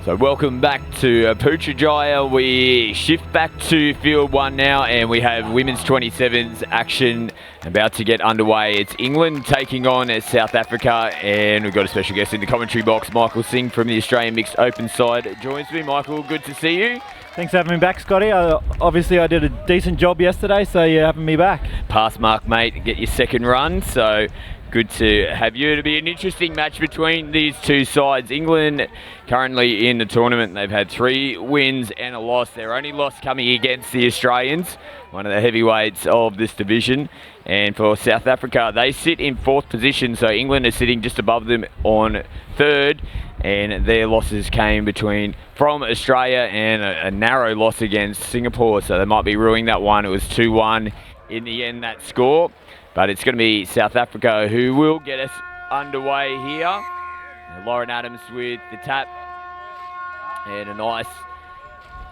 So welcome back to Putrajaya. We shift back to field one now, and we have women's 27s action about to get underway. It's England taking on South Africa, and we've got a special guest in the commentary box, Michael Singh from the Australian Mixed Open side joins me. Michael, good to see you. Thanks for having me back, Scotty. Obviously I did a decent job yesterday, so you're having me back. Pass mark, mate, get your second run, so good to have you. It'll be an interesting match between these two sides. England currently in the tournament, they've had 3 wins and a loss. Their only loss coming against the Australians, one of the heavyweights of this division. And for South Africa, they sit in 4th position, so England is sitting just above them on 3rd. And their losses came from Australia and a narrow loss against Singapore, so they might be ruining that one. It was 2-1 in the end, that score. But it's going to be South Africa who will get us underway here. Lauren Adams with the tap. And a nice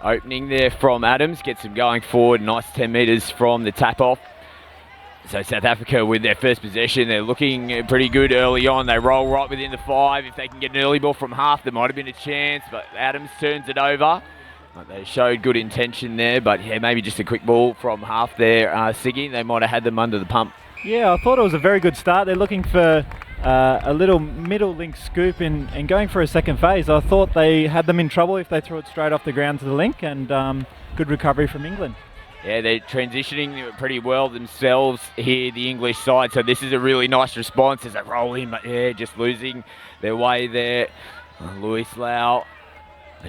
opening there from Adams. Gets them going forward. Nice 10 metres from the tap off. So South Africa with their first possession. They're looking pretty good early on. They roll right within the 5. If they can get an early ball from half, there might have been a chance. But Adams turns it over. They showed good intention there. But yeah, maybe just a quick ball from half there. Siggy, they might have had them under the pump. Yeah, I thought it was a very good start. They're looking for a little middle link scoop and going for a second phase. I thought they had them in trouble if they threw it straight off the ground to the link, and good recovery from England. Yeah, they're transitioning pretty well themselves here, the English side, so this is a really nice response as they roll in, but yeah, just losing their way there. Louise Lau,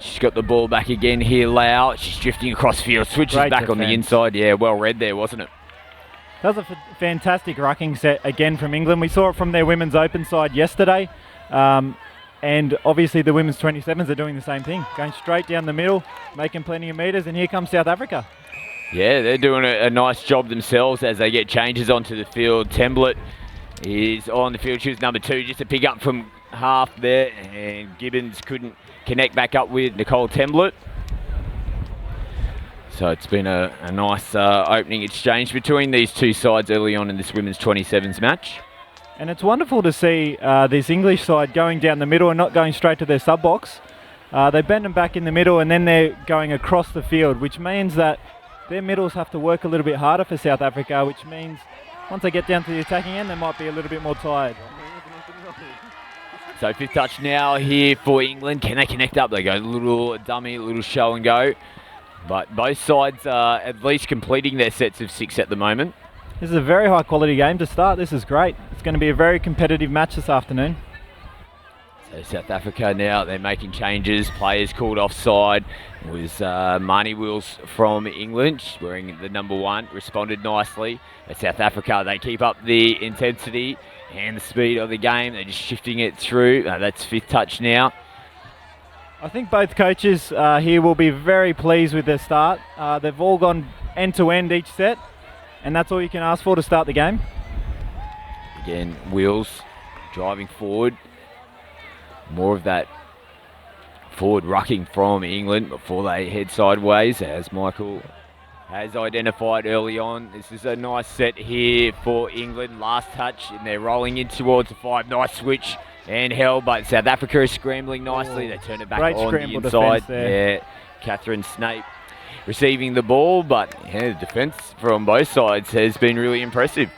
she's got the ball back again here, Lau. She's drifting across field, switches Great back defense. On the inside. Yeah, well read there, wasn't it? That was a fantastic rucking set again from England. We saw it from their women's open side yesterday. And obviously the women's 27s are doing the same thing. Going straight down the middle, making plenty of metres, and here comes South Africa. Yeah, they're doing a nice job themselves as they get changes onto the field. Temblett is on the field. She was number 2, just to pick up from half there. And Gibbons couldn't connect back up with Nicole Temblett. So it's been a nice opening exchange between these two sides early on in this women's 27s match. And it's wonderful to see this English side going down the middle and not going straight to their sub-box. They bend them back in the middle and then they're going across the field, which means that their middles have to work a little bit harder for South Africa, which means once they get down to the attacking end, they might be a little bit more tired. So 5th touch now here for England. Can they connect up? They go a little dummy, a little show and go. But both sides are at least completing their sets of 6 at the moment. This is a very high quality game to start. This is great. It's going to be a very competitive match this afternoon. So South Africa now, they're making changes. Players called offside. It was Marnie Wills from England, wearing the number 1, responded nicely. At South Africa, they keep up the intensity and the speed of the game. They're just shifting it through. That's 5th touch now. I think both coaches here will be very pleased with their start. They've all gone end-to-end each set, and that's all you can ask for to start the game. Again, Wills driving forward. More of that forward rucking from England before they head sideways, as Michael has identified early on. This is a nice set here for England. Last touch, and they're rolling in towards the 5. Nice switch and held, but South Africa is scrambling nicely. They turn it back on the inside. Yeah, Catherine Snape receiving the ball, but yeah, the defence from both sides has been really impressive.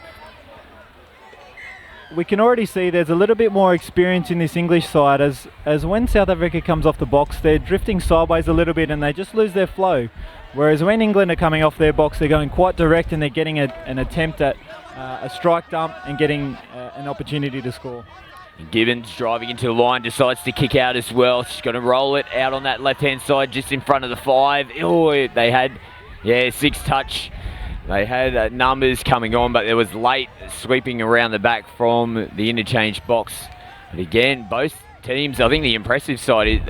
We can already see there's a little bit more experience in this English side as when South Africa comes off the box, they're drifting sideways a little bit and they just lose their flow. Whereas when England are coming off their box, they're going quite direct and they're getting an attempt at a strike dump and getting an opportunity to score. Gibbons driving into the line, decides to kick out as well. She's going to roll it out on that left-hand side just in front of the 5. Oh, they had, 6th touch. They had numbers coming on, but there was late sweeping around the back from the interchange box. But again, both teams, I think the impressive side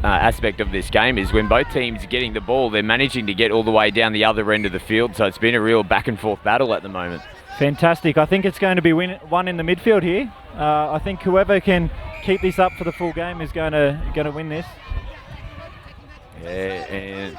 aspect of this game is when both teams are getting the ball, they're managing to get all the way down the other end of the field. So it's been a real back-and-forth battle at the moment. Fantastic. I think it's going to be one in the midfield here. I think whoever can keep this up for the full game is going to win this. Yeah, and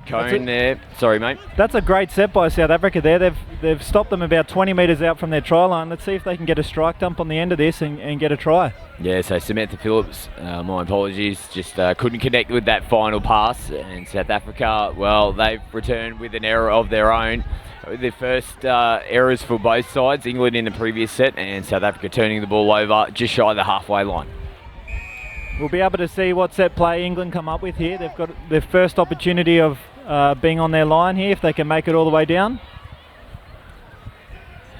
Cone there. Sorry, mate. That's a great set by South Africa there. They've stopped them about 20 metres out from their try line. Let's see if they can get a strike dump on the end of this and get a try. Yeah, so Samantha Phillips, my apologies, just couldn't connect with that final pass. And South Africa, well, they've returned with an error of their own. The first errors for both sides, England in the previous set and South Africa turning the ball over just shy of the halfway line. We'll be able to see what set play England come up with here. They've got their first opportunity of being on their line here, if they can make it all the way down.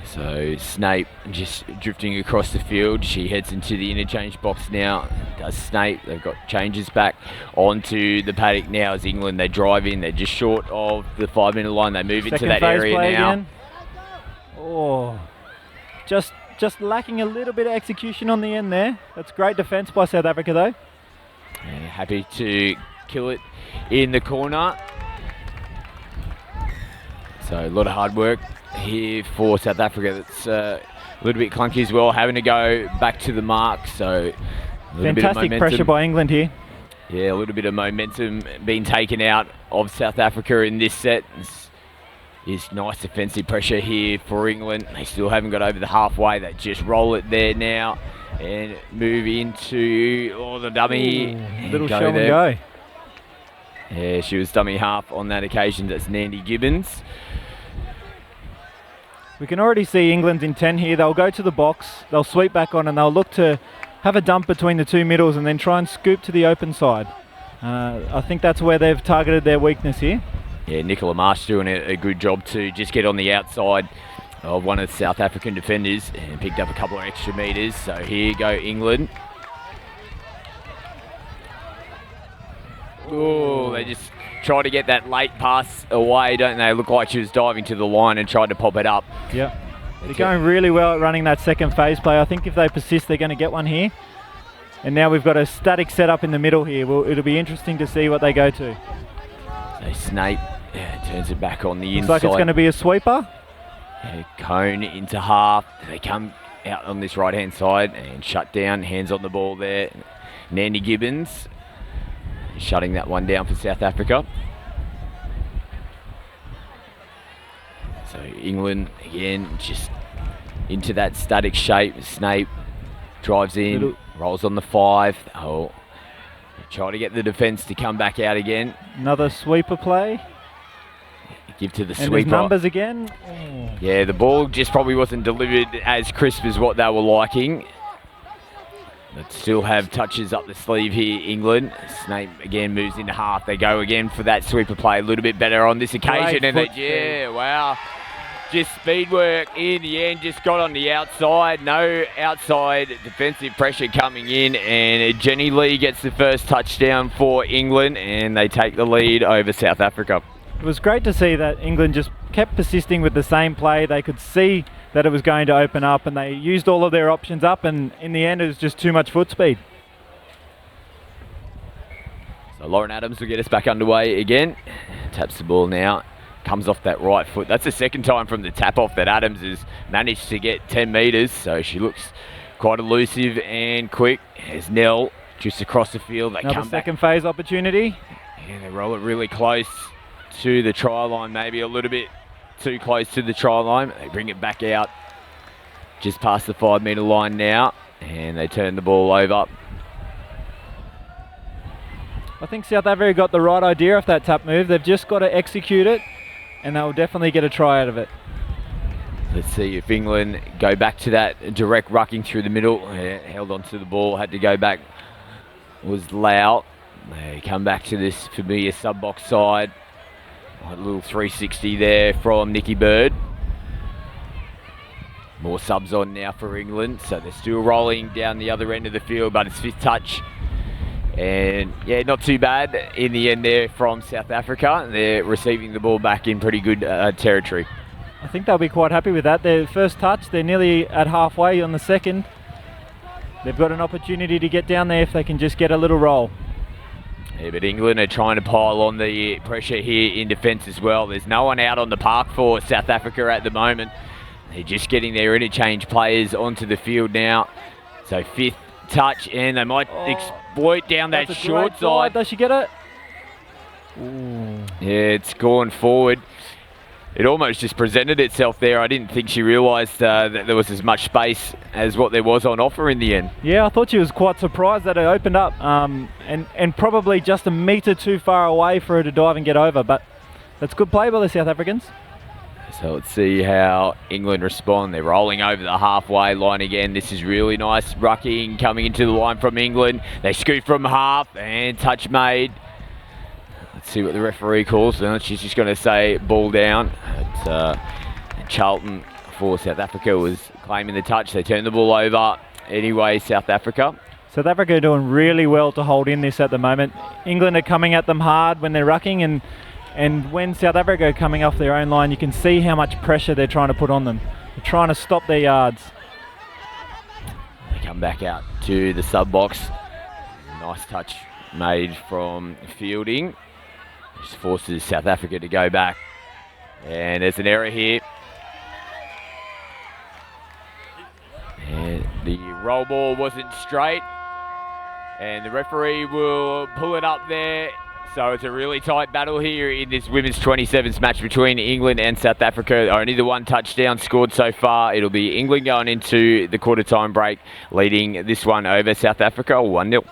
So Snape just drifting across the field. She heads into the interchange box now. Does Snape. They've got changes back onto the paddock now as England. They drive in. They're just short of the 5-minute line. They move into that area now. Again. Oh, just lacking a little bit of execution on the end there. That's great defence by South Africa though. And happy to kill it in the corner. So a lot of hard work here for South Africa. That's a little bit clunky as well, having to go back to the mark. So fantastic pressure by England here. Yeah, a little bit of momentum being taken out of South Africa in this set. Is nice defensive pressure here for England. They still haven't got over the halfway. They just roll it there now and move into the dummy. Little show and go. Yeah, she was dummy half on that occasion. That's Nandy Gibbons. We can already see England's intent here. They'll go to the box, they'll sweep back on, and they'll look to have a dump between the two middles and then try and scoop to the open side. I think that's where they've targeted their weakness here. Yeah, Nicola Marsh doing a good job to just get on the outside of one of the South African defenders and picked up a couple of extra metres. So here go England. Oh, they just try to get that late pass away, don't they? Look like she was diving to the line and tried to pop it up. Yep. They're going really well at running that second phase play. I think if they persist, they're going to get one here. And now we've got a static setup in the middle here. It'll be interesting to see what they go to. So Snape turns it back on the inside. Looks like it's going to be a sweeper. Cone into half. They come out on this right-hand side and shut down. Hands on the ball there. Nandy Gibbons shutting that one down for South Africa. So England, again, just into that static shape. Snape drives in, rolls on the 5. Oh, try to get the defence to come back out again. Another sweeper play. Give to the and sweeper. Numbers again. Oh. Yeah, the ball just probably wasn't delivered as crisp as what they were liking. But still have touches up the sleeve here, England. Snape again moves into half. They go again for that sweeper play. A little bit better on this occasion. Wow. Just speed work in the end. Just got on the outside. No outside defensive pressure coming in. And Jenny Lee gets the first touchdown for England. And they take the lead over South Africa. It was great to see that England just kept persisting with the same play. They could see that it was going to open up and they used all of their options up, and in the end it was just too much foot speed. So Lauren Adams will get us back underway again. Taps the ball now. Comes off that right foot. That's the second time from the tap off that Adams has managed to get 10 metres. So she looks quite elusive and quick. There's Nell just across the field. They Another come back. Second phase opportunity. Yeah, they roll it really close to the try line, maybe a little bit too close to the try line. They bring it back out just past the 5 metre line now, and they turn the ball over. I think South Africa got the right idea of that tap move. They've just got to execute it, and they'll definitely get a try out of it. Let's see if England go back to that direct rucking through the middle. Held onto the ball, had to go back. Was Lau. They come back to this familiar sub-box side. A little 360 there from Nikki Bird. More subs on now for England, so they're still rolling down the other end of the field, but it's fifth touch. And yeah, not too bad in the end there from South Africa. They're receiving the ball back in pretty good territory. I think they'll be quite happy with that. Their first touch, they're nearly at halfway on the second. They've got an opportunity to get down there if they can just get a little roll. Yeah, but England are trying to pile on the pressure here in defence as well. There's no one out on the park for South Africa at the moment. They're just getting their interchange players onto the field now. So fifth touch, and they might exploit down that short side. Does she get it? Yeah, it's gone forward. It almost just presented itself there. I didn't think she realised that there was as much space as what there was on offer in the end. Yeah, I thought she was quite surprised that it opened up, and probably just a metre too far away for her to dive and get over, but that's good play by the South Africans. So let's see how England respond. They're rolling over the halfway line again. This is really nice rucking coming into the line from England. They scoot from half and touch made. Let's see what the referee calls. She's just going to say ball down. Charlton for South Africa was claiming the touch. They turned the ball over anyway, South Africa. South Africa are doing really well to hold in this at the moment. England are coming at them hard when they're rucking, and when South Africa are coming off their own line, you can see how much pressure they're trying to put on them. They're trying to stop their yards. They come back out to the sub box. Nice touch made from Fielding. Just forces South Africa to go back. And there's an error here. And the roll ball wasn't straight. And the referee will pull it up there. So it's a really tight battle here in this women's 27s match between England and South Africa. Only the one touchdown scored so far. It'll be England going into the quarter time break, leading this one over South Africa 1-0.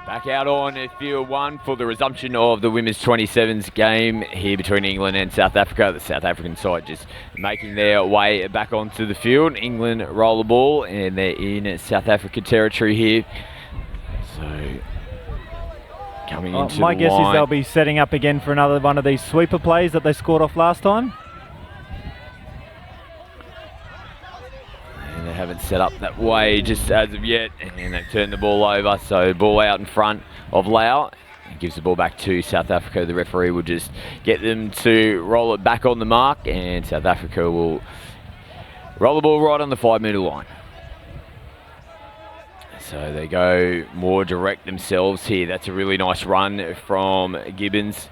Back out on field one for the resumption of the women's 27s game here between England and South Africa. The South African side just making their way back onto the field. England roll the ball and they're in South African territory here. So coming into my the guess line. is they'll be setting up again for another one of these sweeper plays that they scored off last time. And they haven't set up that way just as of yet, and they've turned the ball over, so ball out in front of Lau. It gives the ball back to South Africa. The referee will just get them to roll it back on the mark, and South Africa will roll the ball right on the 5-metre line. So they go more direct themselves here. That's a really nice run from Gibbons.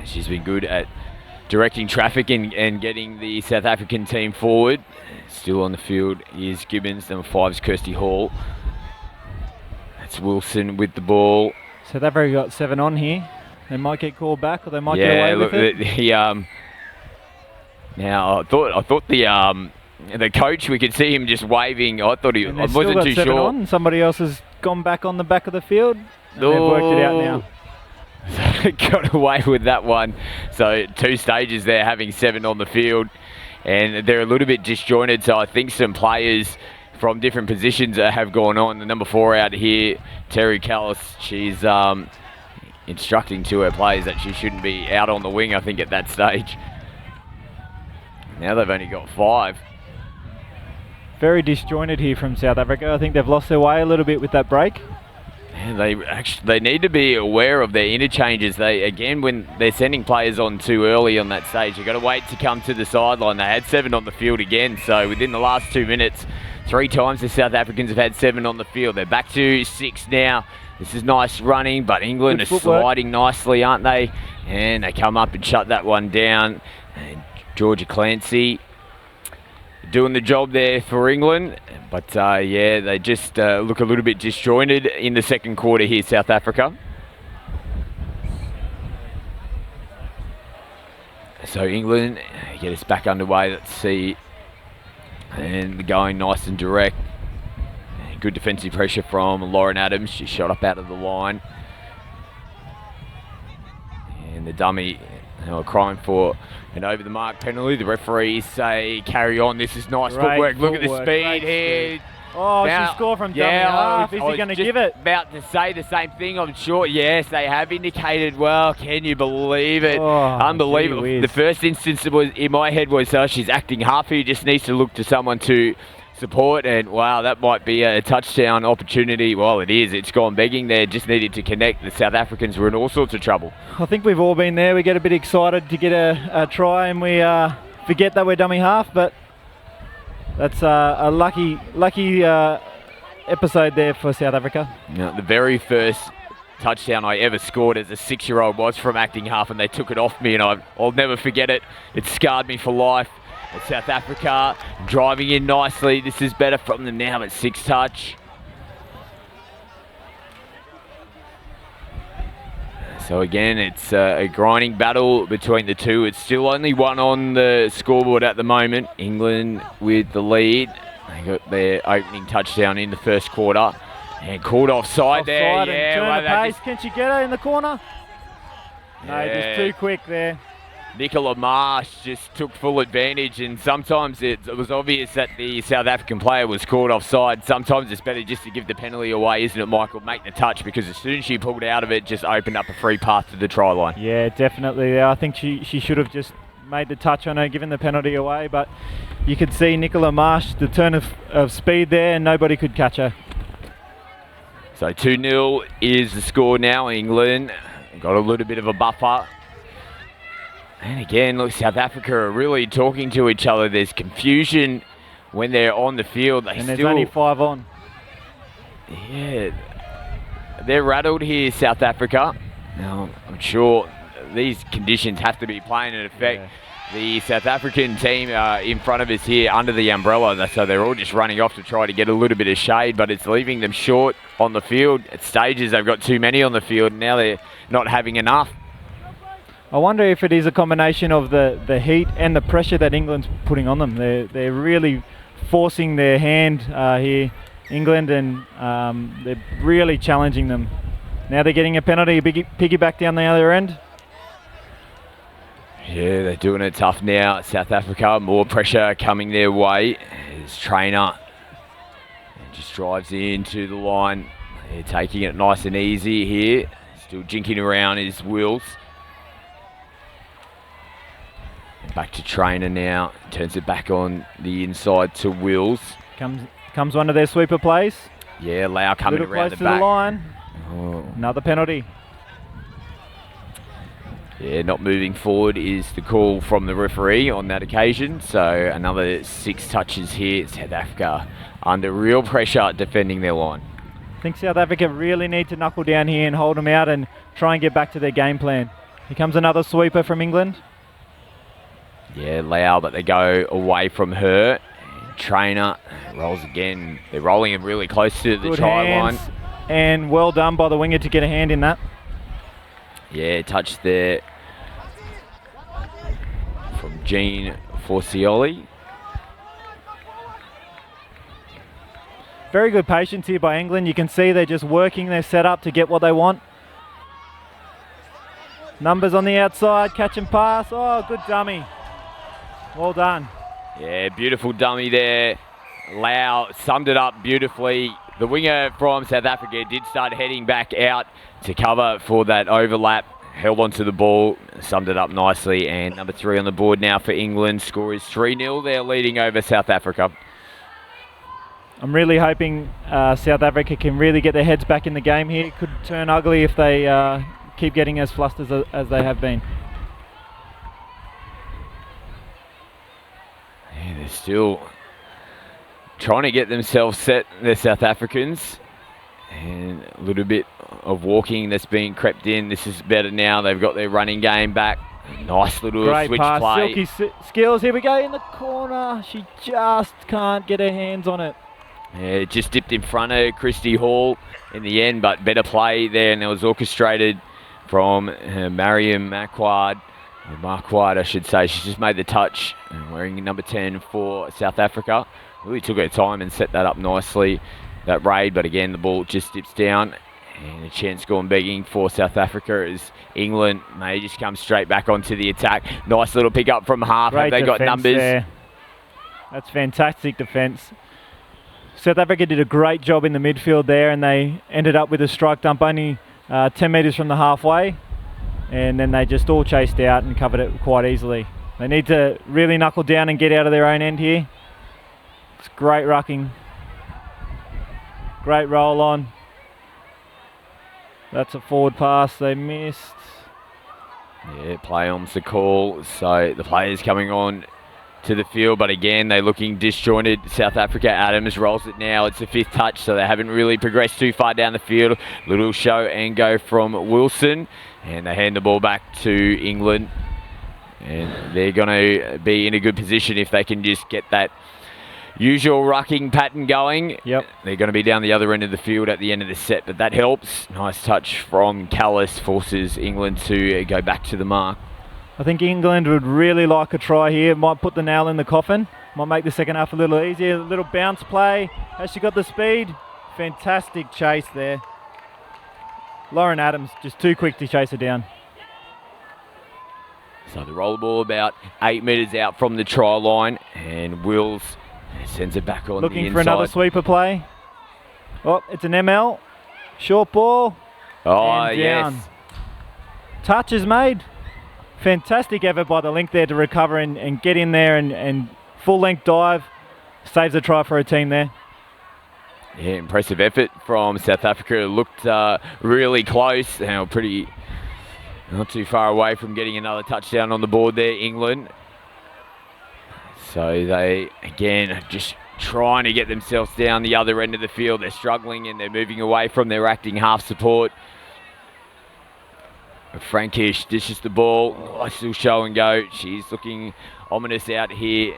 She's been good at directing traffic and getting the South African team forward. Still on the field is Gibbons. Number 5 is Kirsty Hall. That's Wilson with the ball. So they've already got 7 on here. They might get called back, or they might get away with it. Now I thought the coach, we could see him just waving. I thought I wasn't too sure. On. Somebody else has gone back on the back of the field, and they've worked it out now. Got away with that one. So 2 stages there, having 7 on the field, and they're a little bit disjointed. So I think some players from different positions have gone on. The number 4 out here, Terry Callis, she's instructing to her players that she shouldn't be out on the wing, I think, at that stage. Now they've only got 5. Very disjointed here from South Africa. I think they've lost their way a little bit with that break. Yeah, they need to be aware of their interchanges. When they're sending players on too early on that stage, you've got to wait to come to the sideline. They had 7 on the field again, so within the last 2 minutes, 3 times the South Africans have had 7 on the field. They're back to 6 now. This is nice running, but England are sliding nicely, aren't they? And they come up and shut that one down. And Georgia Clancy doing the job there for England. But they just look a little bit disjointed in the second quarter here, South Africa. So England get us back underway. Let's see. And going nice and direct. Good defensive pressure from Lauren Adams. She shot up out of the line. And the dummy, they were crying for an over the mark penalty. The referees say carry on. This is nice footwork. Look at the speed here. Oh, she scored from dummy half. Is he going to give it? About to say the same thing, I'm sure. Yes, they have indicated. Well, can you believe it? Unbelievable. The first instance was in my head was she's acting halfy. Just needs to look to someone to support, and wow, that might be a touchdown opportunity. Well, it is. It's gone begging there. Just needed to connect. The South Africans were in all sorts of trouble. I think we've all been there. We get a bit excited to get a try, and we forget that we're dummy half. But that's a lucky episode there for South Africa. Now, the very first touchdown I ever scored as a 6-year-old was from acting half, and they took it off me, and I'll never forget it. It scarred me for life. South Africa driving in nicely. This is better from them now at 6 touch. So again, it's a grinding battle between the two. It's still only 1 on the scoreboard at the moment. England with the lead. They got their opening touchdown in the first quarter. And called offside there. Yeah, turn the pace. Can she get her in the corner? No, just too quick there. Nicola Marsh just took full advantage, and sometimes it was obvious that the South African player was caught offside. Sometimes it's better just to give the penalty away, isn't it, Michael? Make the touch, because as soon as she pulled out of it, just opened up a free path to the try line. Yeah, definitely. I think she should have just made the touch on her, given the penalty away, but you could see Nicola Marsh, the turn of speed there, and nobody could catch her. So 2-0 is the score now. England got a little bit of a buffer. And again, look, South Africa are really talking to each other. There's confusion when they're on the field. There's only 5 on. Yeah, they're rattled here, South Africa. Now, I'm sure these conditions have to be playing an effect. Yeah. The South African team in front of us here under the umbrella, so they're all just running off to try to get a little bit of shade, but it's leaving them short on the field. At stages, they've got too many on the field, and now they're not having enough. I wonder if it is a combination of the heat and the pressure that England's putting on them. They're really forcing their hand here, England, and they're really challenging them. Now they're getting a penalty, piggyback down the other end. Yeah, they're doing it tough now. South Africa, more pressure coming their way. His trainer just drives into the line. They're taking it nice and easy here. Still jinking around his wheels. Back to trainer now. Turns it back on the inside to Wills. Comes one of their sweeper plays. Yeah, Lau coming around the back. Close to the line. Oh. Another penalty. Yeah, not moving forward is the call from the referee on that occasion. So another 6 touches here. South Africa under real pressure defending their line. I think South Africa really need to knuckle down here and hold them out and try and get back to their game plan. Here comes another sweeper from England. Yeah, Lau, but they go away from her. Trainer rolls again. They're rolling him really close to the try line. And well done by the winger to get a hand in that. Yeah, touch there from Jean Forcioli. Very good patience here by England. You can see they're just working their setup to get what they want. Numbers on the outside, catch and pass. Oh, good dummy. Well done. Yeah, beautiful dummy there. Lau summed it up beautifully. The winger from South Africa did start heading back out to cover for that overlap. Held onto the ball, summed it up nicely, and number 3 on the board now for England. Score is 3-0. They're leading over South Africa. I'm really hoping South Africa can really get their heads back in the game here. It could turn ugly if they keep getting as flustered as they have been. Yeah, they're still trying to get themselves set, the South Africans. And a little bit of walking that's been crept in. This is better now. They've got their running game back. Nice little Great switch pass. play. Silky skills. Here we go in the corner. She just can't get her hands on it. Yeah, just dipped in front of Christy Hall in the end, but better play there, and it was orchestrated from Mariam Marquardt, I should say. She's just made the touch, wearing number 10 for South Africa. Really took her time and set that up nicely, that raid, but again, the ball just dips down, and a chance gone begging for South Africa as England may just come straight back onto the attack. Nice little pick up from half. Great Have they got numbers? there. That's fantastic defence. South Africa did a great job in the midfield there, and they ended up with a strike dump only 10 metres from the halfway, and then they just all chased out and covered it quite easily. They need to really knuckle down and get out of their own end here. It's great rucking. Great roll on. That's a forward pass they missed. Yeah, play on's the call. So the players coming on to the field, but again, they're looking disjointed. South Africa, Adams rolls it now. It's the 5th touch, so they haven't really progressed too far down the field. Little show and go from Wilson, and they hand the ball back to England. And they're going to be in a good position if they can just get that usual rucking pattern going. Yep. They're going to be down the other end of the field at the end of the set, but that helps. Nice touch from Callis, forces England to go back to the mark. I think England would really like a try here. Might put the nail in the coffin. Might make the second half a little easier. A little bounce play. Has she got the speed? Fantastic chase there. Lauren Adams just too quick to chase her down. So the roll ball about 8 metres out from the try line, and Wills sends it back on the inside. Looking for another sweeper play. Oh, it's an ML. Short ball. Oh, and yes. down. Touch is made. Fantastic effort by the link there to recover and get in there and full length dive. Saves a try for her team there. Yeah, impressive effort from South Africa. It looked really close. They were pretty not too far away from getting another touchdown on the board there, England. So they, again, just trying to get themselves down the other end of the field. They're struggling and they're moving away from their acting half support. Frankish dishes the ball. Nice little show and go. She's looking ominous out here.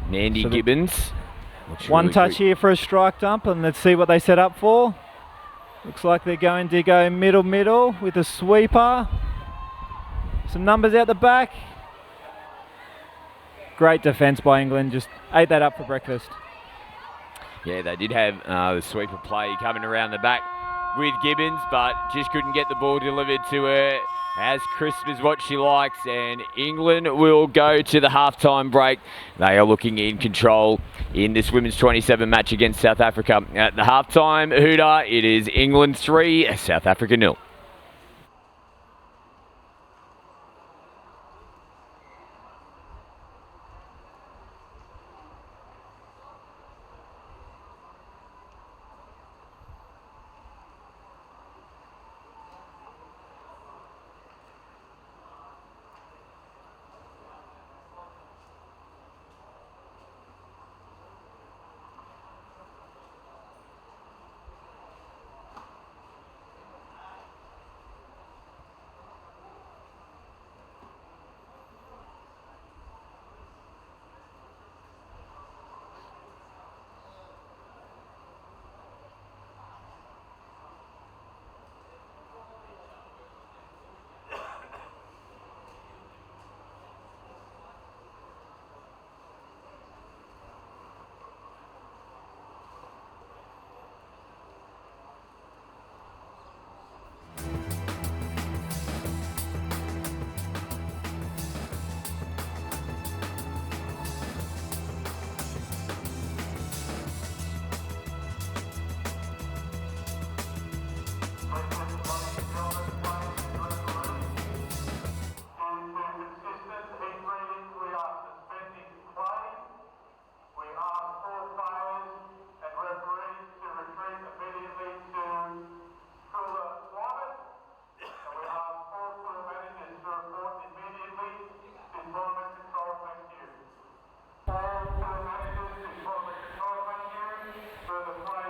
Mandy Gibbons. One touch here for a strike dump, and let's see what they set up for. Looks like they're going to go middle with a sweeper. Some numbers out the back. Great defence by England. Just ate that up for breakfast. Yeah, they did have the sweeper play coming around the back with Gibbons, but just couldn't get the ball delivered to her as crisp as what she likes, and England will go to the halftime break. They are looking in control in this women's 27 match against South Africa. At the halftime hooter, it is England 3, South Africa 0.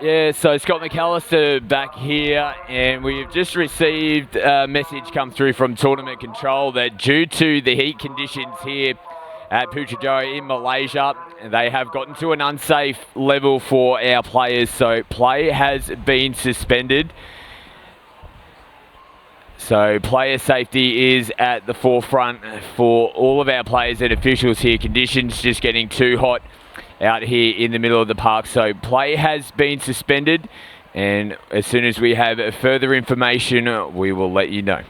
Yeah, so Scott McAllister back here, and we've just received a message come through from Tournament Control that due to the heat conditions here at Putrajaya in Malaysia, they have gotten to an unsafe level for our players, so play has been suspended. So player safety is at the forefront for all of our players and officials here. Conditions just getting too hot out here in the middle of the park. So play has been suspended, and as soon as we have further information, we will let you know.